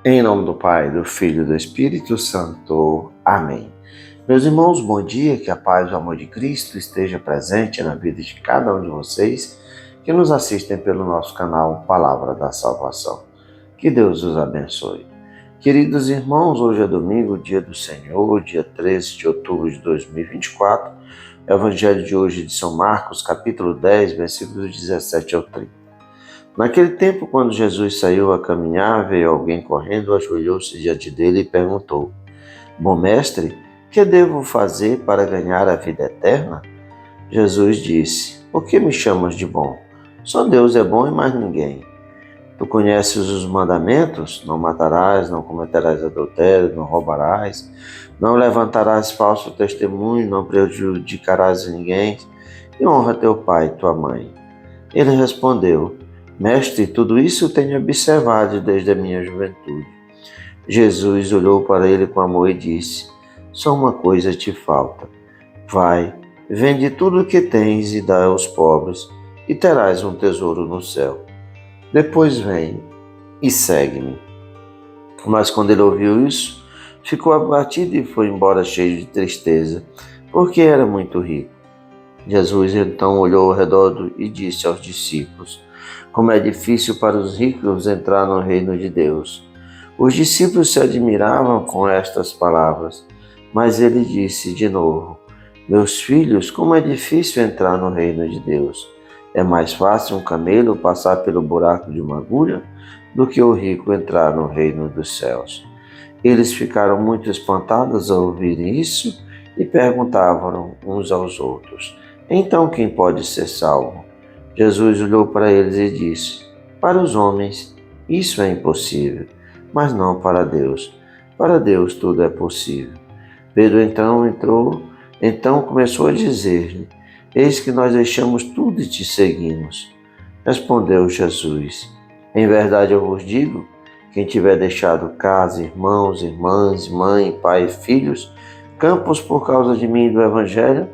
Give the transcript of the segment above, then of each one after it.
Em nome do Pai, do Filho e do Espírito Santo. Amém. Meus irmãos, bom dia, que a paz e o amor de Cristo esteja presente na vida de cada um de vocês que nos assistem pelo nosso canal Palavra da Salvação. Que Deus os abençoe. Queridos irmãos, hoje é domingo, dia do Senhor, dia 13 de outubro de 2024. O Evangelho de hoje de São Marcos, capítulo 10, versículos 17 ao 30. Naquele tempo, quando Jesus saiu a caminhar, veio alguém correndo, ajoelhou-se diante dele e perguntou: Bom mestre, que devo fazer para ganhar a vida eterna? Jesus disse: Por que me chamas de bom? Só Deus é bom e mais ninguém. Tu conheces os mandamentos? Não matarás, não cometerás adultério, não roubarás, não levantarás falso testemunho, não prejudicarás ninguém, e honra teu pai e tua mãe. Ele respondeu: Mestre, tudo isso tenho observado desde a minha juventude. Jesus olhou para ele com amor e disse: Só uma coisa te falta. Vai, vende tudo o que tens e dá aos pobres, e terás um tesouro no céu. Depois vem e segue-me. Mas quando ele ouviu isso, ficou abatido e foi embora cheio de tristeza, porque era muito rico. Jesus então olhou ao redor e disse aos discípulos: Como é difícil para os ricos entrar no reino de Deus. Os discípulos se admiravam com estas palavras, mas ele disse de novo: Meus filhos, como é difícil entrar no reino de Deus. É mais fácil um camelo passar pelo buraco de uma agulha do que o rico entrar no reino dos céus. Eles ficaram muito espantados ao ouvir isso e perguntavam uns aos outros: Então quem pode ser salvo? Jesus olhou para eles e disse: Para os homens isso é impossível, mas não para Deus. Para Deus tudo é possível. Pedro então começou a dizer-lhe: Eis que nós deixamos tudo e te seguimos. Respondeu Jesus: Em verdade eu vos digo, quem tiver deixado casa, irmãos, irmãs, mãe, pai e filhos, campos por causa de mim e do Evangelho,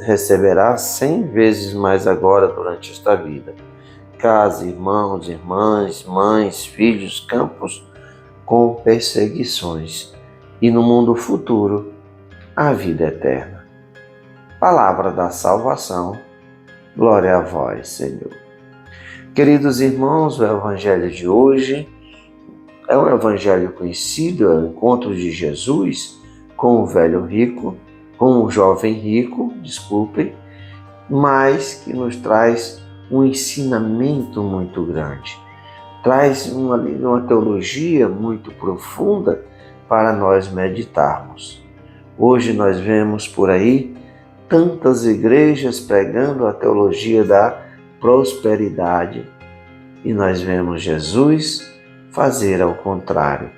receberá 100 vezes mais agora durante esta vida. Casa, irmãos, irmãs, mães, filhos, campos com perseguições. E no mundo futuro, a vida eterna. Palavra da salvação. Glória a vós, Senhor. Queridos irmãos, o Evangelho de hoje é um Evangelho conhecido, é o encontro de Jesus com o velho rico, com o jovem rico, mas que nos traz um ensinamento muito grande. Traz uma teologia muito profunda para nós meditarmos. Hoje nós vemos por aí tantas igrejas pregando a teologia da prosperidade e nós vemos Jesus fazer ao contrário.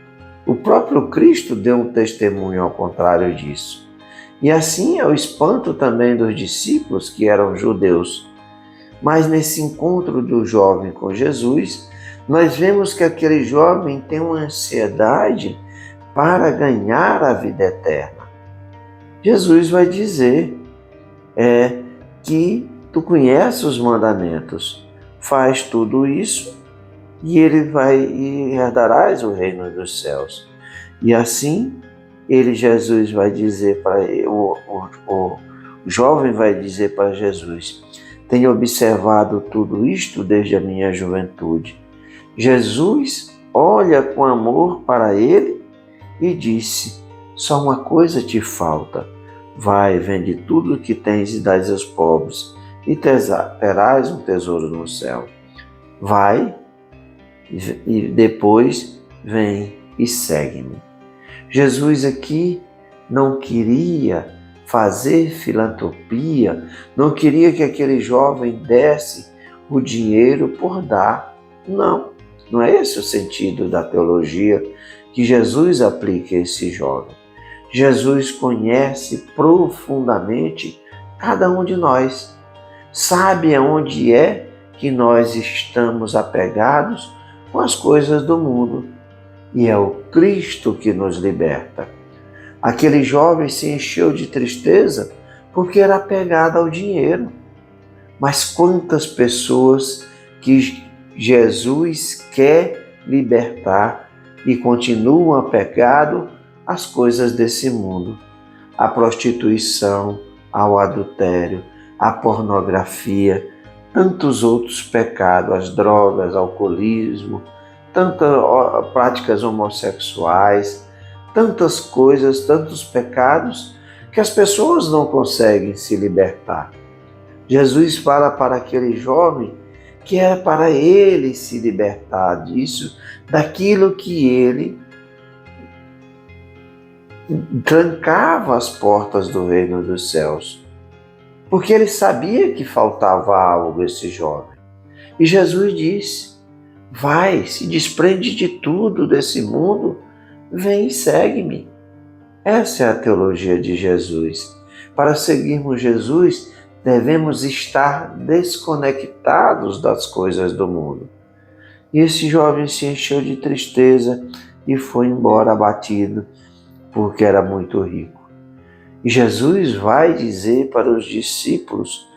O próprio Cristo deu um testemunho ao contrário disso. E assim é o espanto também dos discípulos que eram judeus. Mas nesse encontro do jovem com Jesus, nós vemos que aquele jovem tem uma ansiedade para ganhar a vida eterna. Jesus vai dizer que tu conheces os mandamentos, faz tudo isso e herdarás o reino dos céus. E assim, Jesus vai dizer para ele, o jovem vai dizer para Jesus: Tenho observado tudo isto desde a minha juventude. Jesus olha com amor para ele e disse: Só uma coisa te falta. Vai, vende tudo o que tens e dás aos pobres, e terás um tesouro no céu. Vai e depois vem e segue-me. Jesus aqui não queria fazer filantropia, não queria que aquele jovem desse o dinheiro por dar. Não é esse o sentido da teologia que Jesus aplica a esse jovem. Jesus conhece profundamente cada um de nós, sabe aonde é que nós estamos apegados com as coisas do mundo, e é o Cristo que nos liberta. Aquele jovem se encheu de tristeza porque era apegado ao dinheiro. Mas quantas pessoas que Jesus quer libertar e continuam apegados às coisas desse mundo, à prostituição, ao adultério, à pornografia, tantos outros pecados, as drogas, alcoolismo, tantas práticas homossexuais, tantas coisas, tantos pecados que as pessoas não conseguem se libertar. Jesus fala para aquele jovem que é para ele se libertar disso, daquilo que ele trancava as portas do reino dos céus, porque ele sabia que faltava algo a esse jovem. E Jesus disse: vai, se desprende de tudo desse mundo, vem e segue-me. Essa é a teologia de Jesus. Para seguirmos Jesus, devemos estar desconectados das coisas do mundo. E esse jovem se encheu de tristeza e foi embora abatido, porque era muito rico. E Jesus vai dizer para os discípulos,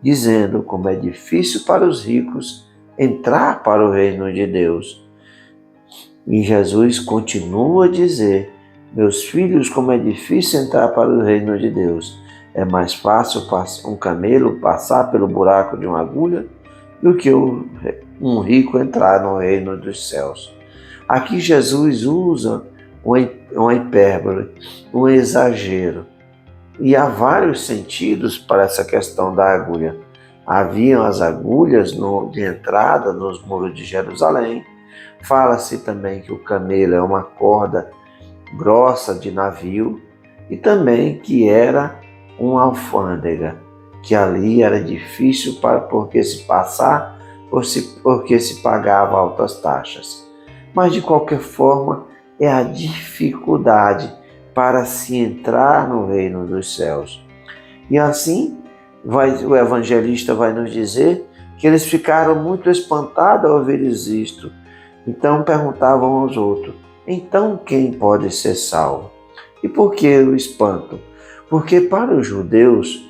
dizendo como é difícil para os ricos entrar para o reino de Deus. E Jesus continua a dizer: meus filhos, como é difícil entrar para o reino de Deus. É mais fácil um camelo passar pelo buraco de uma agulha do que um rico entrar no reino dos céus. Aqui Jesus usa uma hipérbole, um exagero. E há vários sentidos para essa questão da agulha. Haviam as agulhas de entrada nos muros de Jerusalém. Fala-se também que o camelo é uma corda grossa de navio e também que era uma alfândega, que ali era difícil porque se passar porque se pagava altas taxas. Mas de qualquer forma é a dificuldade para se entrar no reino dos céus. E assim o evangelista vai nos dizer que eles ficaram muito espantados ao ouvir isto. Então perguntavam aos outros: então quem pode ser salvo? E por que o espanto? Porque para os judeus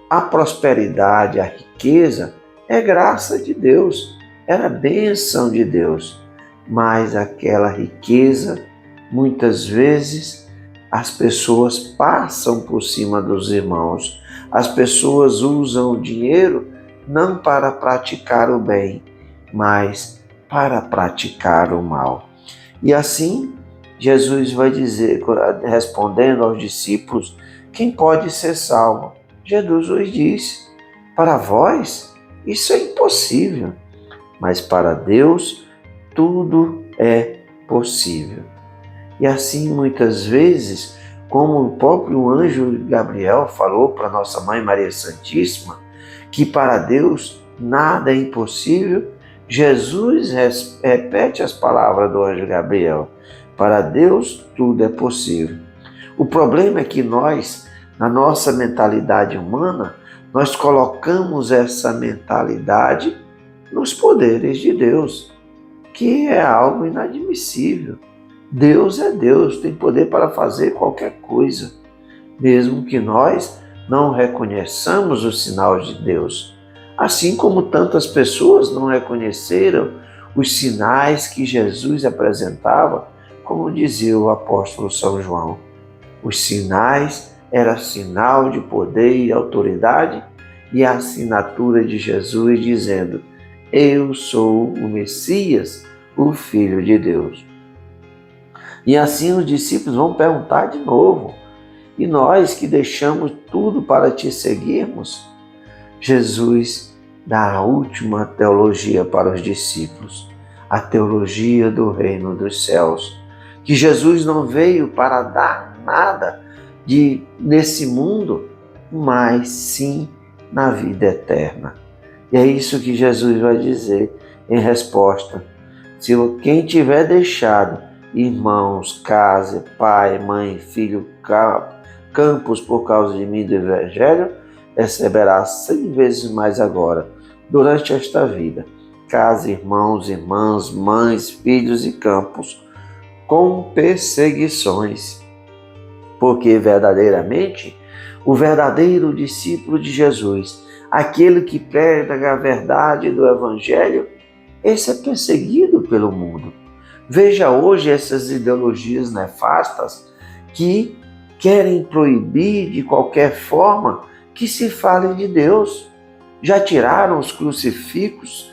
a prosperidade, a riqueza é graça de Deus, era bênção de Deus. Mas aquela riqueza, muitas vezes, as pessoas passam por cima dos irmãos. As pessoas usam o dinheiro não para praticar o bem, mas para praticar o mal. E assim, Jesus vai dizer, respondendo aos discípulos, quem pode ser salvo? Jesus disse: para vós isso é impossível, mas para Deus tudo é possível. E assim, muitas vezes, como o próprio anjo Gabriel falou para nossa Mãe Maria Santíssima, que para Deus nada é impossível, Jesus repete as palavras do anjo Gabriel: para Deus tudo é possível. O problema é que nós, na nossa mentalidade humana, nós colocamos essa mentalidade nos poderes de Deus, que é algo inadmissível. Deus é Deus, tem poder para fazer qualquer coisa, mesmo que nós não reconheçamos os sinais de Deus. Assim como tantas pessoas não reconheceram os sinais que Jesus apresentava, como dizia o apóstolo São João. Os sinais eram sinal de poder e autoridade e a assinatura de Jesus dizendo: eu sou o Messias, o Filho de Deus. E assim os discípulos vão perguntar de novo: e nós que deixamos tudo para te seguirmos? Jesus dá a última teologia para os discípulos, a teologia do reino dos céus, que Jesus não veio para dar nada nesse mundo, mas sim na vida eterna. E é isso que Jesus vai dizer em resposta: se quem tiver deixado irmãos, casa, pai, mãe, filho, campos por causa de mim e do Evangelho, receberá 100 vezes mais agora, durante esta vida, casa, irmãos, irmãs, mães, filhos e campos, com perseguições. Porque verdadeiramente, o verdadeiro discípulo de Jesus, aquele que prega a verdade do Evangelho, esse é perseguido pelo mundo. Veja hoje essas ideologias nefastas que querem proibir de qualquer forma que se fale de Deus. Já tiraram os crucifixos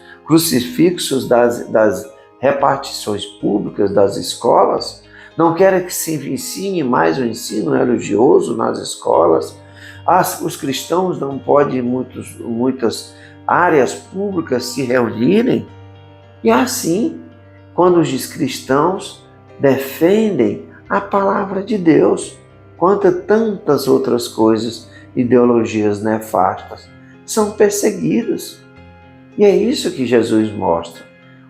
das repartições públicas das escolas. Não querem que se ensine mais o ensino religioso nas escolas. Os cristãos não podem em muitas áreas públicas se reunirem. E assim, quando os cristãos defendem a palavra de Deus, quanto tantas outras coisas, ideologias nefastas, são perseguidos. E é isso que Jesus mostra.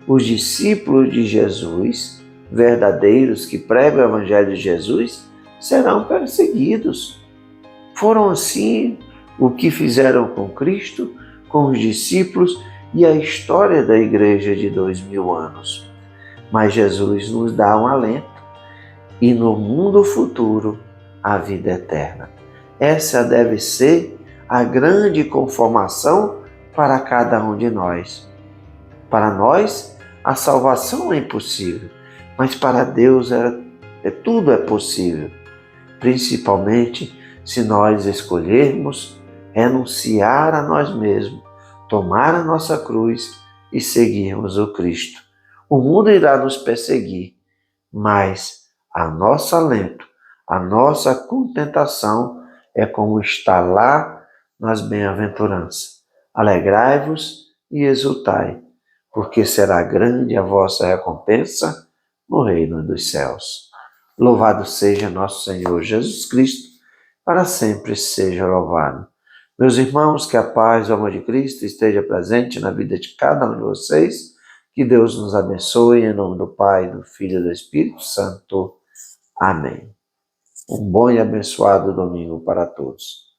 Os discípulos de Jesus, verdadeiros que pregam o Evangelho de Jesus, serão perseguidos. Foram assim o que fizeram com Cristo, com os discípulos e a história da igreja de 2000 anos. Mas Jesus nos dá um alento e no mundo futuro a vida eterna. Essa deve ser a grande conformação para cada um de nós. Para nós, a salvação é impossível, mas para Deus tudo é possível, principalmente se nós escolhermos renunciar a nós mesmos, tomar a nossa cruz e seguirmos o Cristo. O mundo irá nos perseguir, mas a nosso alento, a nossa contentação é como está lá nas bem-aventuranças. Alegrai-vos e exultai, porque será grande a vossa recompensa no reino dos céus. Louvado seja nosso Senhor Jesus Cristo, para sempre seja louvado. Meus irmãos, que a paz e o amor de Cristo esteja presente na vida de cada um de vocês. Que Deus nos abençoe, em nome do Pai, do Filho e do Espírito Santo. Amém. Um bom e abençoado domingo para todos.